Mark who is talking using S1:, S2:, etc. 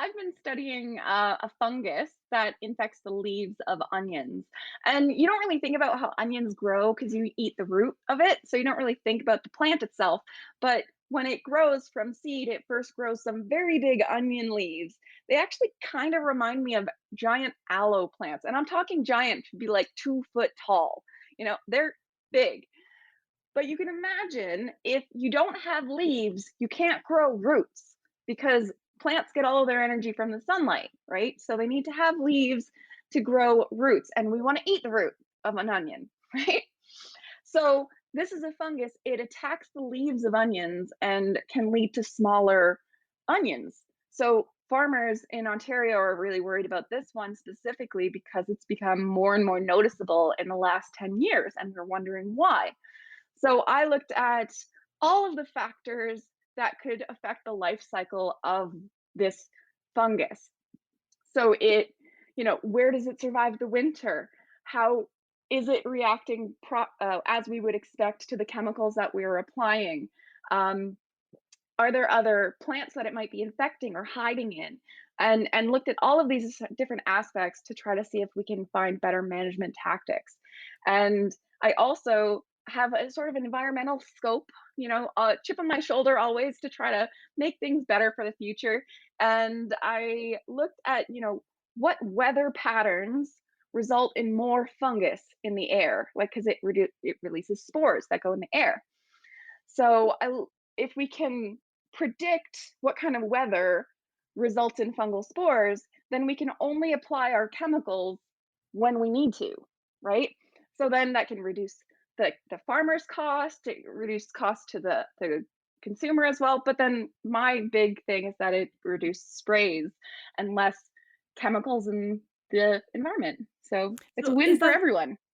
S1: I've been studying a fungus that infects the leaves of onions. And you don't really think about how onions grow because you eat the root of it. So you don't really think about the plant itself. But when it grows from seed, it first grows some very big onion leaves. They actually kind of remind me of giant aloe plants. And I'm talking giant to be like 2 foot tall. They're big. But you can imagine if you don't have leaves, you can't grow roots because plants get all of their energy from the sunlight, right? So they need to have leaves to grow roots, and we want to eat the root of an onion, right? So this is a fungus. It attacks the leaves of onions and can lead to smaller onions. So farmers in Ontario are really worried about this one specifically because it's become more and more noticeable in the last 10 years, and they're wondering why. So I looked at all of the factors that could affect the life cycle of this fungus. So where does it survive the winter? How is it reacting as we would expect to the chemicals that we're applying? Um, are there other plants that it might be infecting or hiding in? And looked at all of these different aspects to try to see if we can find better management tactics. And I also have a sort of an environmental scope, a chip on my shoulder always to try to make things better for the future. And I looked at, what weather patterns result in more fungus in the air, like because it releases spores that go in the air. So if we can predict what kind of weather results in fungal spores, then we can only apply our chemicals when we need to, right? So then that can reduce the farmer's cost, it reduce cost to the consumer as well. But then my big thing is that it reduced sprays and less chemicals in the environment. So it's a
S2: So
S1: win
S2: is
S1: for
S2: that
S1: everyone.